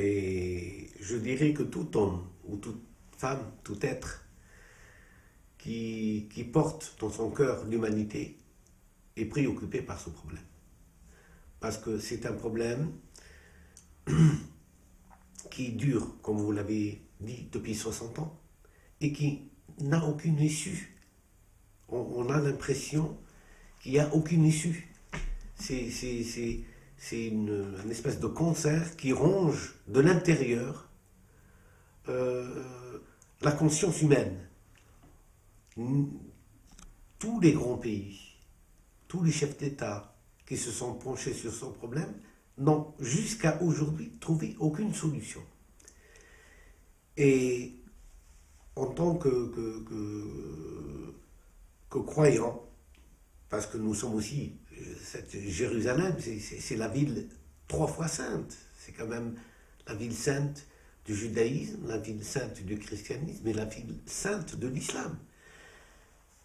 Et je dirais que tout homme ou toute femme, tout être qui porte dans son cœur l'humanité est préoccupé par ce problème. Parce que c'est un problème qui dure, comme vous l'avez dit, depuis 60 ans et qui n'a aucune issue. On a l'impression qu'il n'y a aucune issue. C'est une espèce de cancer qui ronge de l'intérieur la conscience humaine. Tous les grands pays, tous les chefs d'État qui se sont penchés sur ce problème n'ont jusqu'à aujourd'hui trouvé aucune solution. Et en tant que croyants, parce que nous sommes aussi, cette Jérusalem, c'est la ville 3 fois sainte, c'est quand même la ville sainte du judaïsme, la ville sainte du christianisme et la ville sainte de l'islam.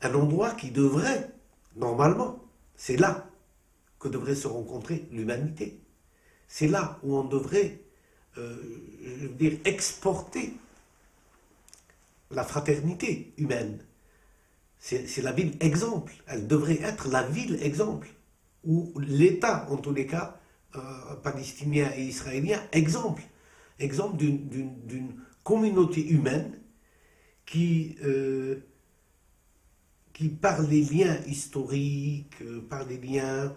Un endroit qui devrait, normalement, c'est là que devrait se rencontrer l'humanité. C'est là où on devrait, je veux dire, exporter la fraternité humaine. C'est la ville exemple. Elle devrait être la ville exemple. Ou l'État, en tous les cas, palestinien et israélien, exemple. Exemple d'une communauté humaine qui par les liens historiques, par les liens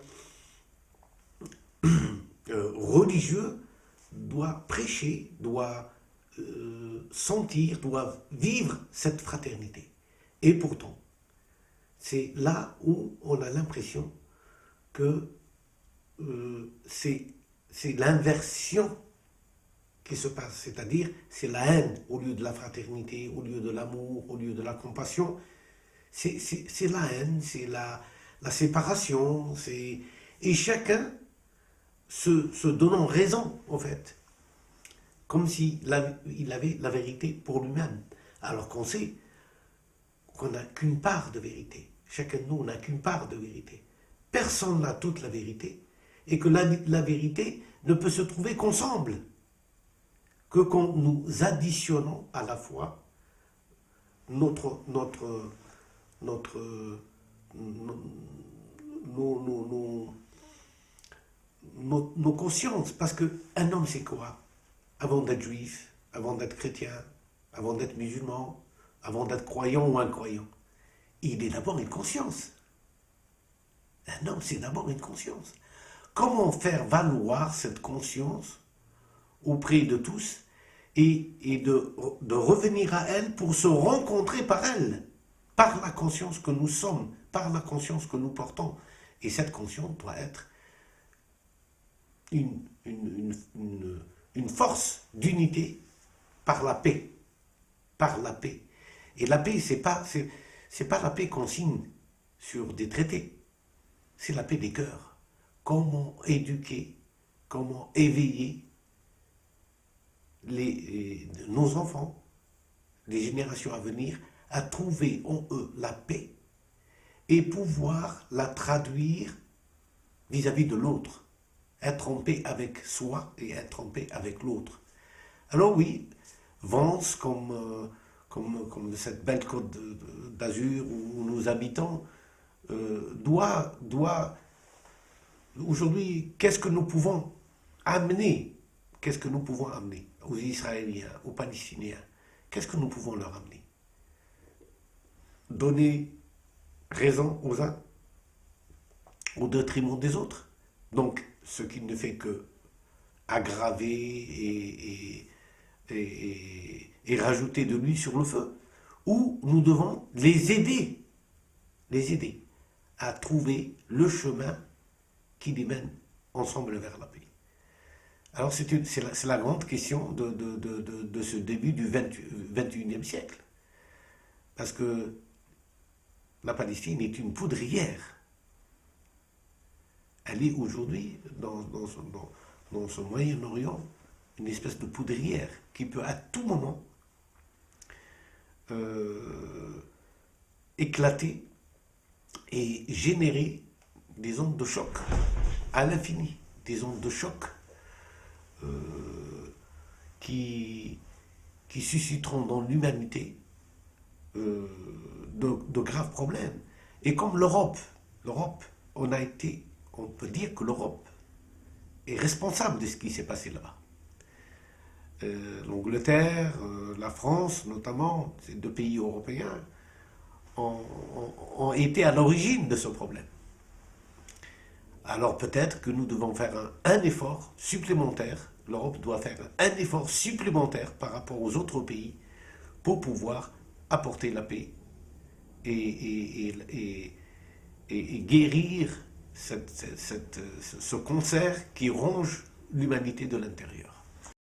religieux, doit prêcher, doit sentir, doit vivre cette fraternité. Et pourtant, c'est là où on a l'impression que c'est l'inversion qui se passe, c'est-à-dire c'est la haine au lieu de la fraternité, au lieu de l'amour, au lieu de la compassion. C'est la haine, c'est la séparation, et chacun se donnant raison, en fait, comme s'il avait la vérité pour lui-même, alors qu'on sait qu'on n'a qu'une part de vérité. Chacun de nous n'a qu'une part de vérité. Personne n'a toute la vérité, et que la vérité ne peut se trouver qu'ensemble, que quand nous additionnons à la fois notre nos, nos consciences. Parce qu'un homme, c'est quoi? Avant d'être juif, avant d'être chrétien, avant d'être musulman, avant d'être croyant ou incroyant, il est d'abord une conscience. Un homme, c'est d'abord une conscience. Comment faire valoir cette conscience auprès de tous et de revenir à elle pour se rencontrer par elle, par la conscience que nous sommes, par la conscience que nous portons. Et cette conscience doit être une force d'unité par la paix. Par la paix. Et la paix, c'est pas la paix qu'on signe sur des traités. C'est la paix des cœurs. Comment éduquer, comment éveiller nos enfants, les générations à venir, à trouver en eux la paix et pouvoir la traduire vis-à-vis de l'autre. Être en paix avec soi et être en paix avec l'autre. Alors oui, Vence, comme cette belle côte d'Azur où nous habitons, doit aujourd'hui, qu'est-ce que nous pouvons amener? Qu'est-ce que nous pouvons amener aux Israéliens, aux Palestiniens? Qu'est-ce que nous pouvons leur amener? Donner raison aux uns au détriment des autres. Donc, ce qui ne fait que aggraver et rajouter de l'huile sur le feu. Ou nous devons les aider à trouver le chemin qui les mène ensemble vers la paix. Alors c'est la grande question de ce début du 21e siècle. Parce que la Palestine est une poudrière. Elle est aujourd'hui, dans ce Moyen-Orient, une espèce de poudrière qui peut à tout moment éclater et générer des ondes de choc à l'infini, des ondes de choc qui susciteront dans l'humanité de graves problèmes. Et comme l'Europe, on peut dire que l'Europe est responsable de ce qui s'est passé là-bas. L'Angleterre, la France notamment, ces deux pays européens, ont été à l'origine de ce problème. Alors peut-être que nous devons faire un effort supplémentaire, l'Europe doit faire un effort supplémentaire par rapport aux autres pays pour pouvoir apporter la paix et guérir ce cancer qui ronge l'humanité de l'intérieur.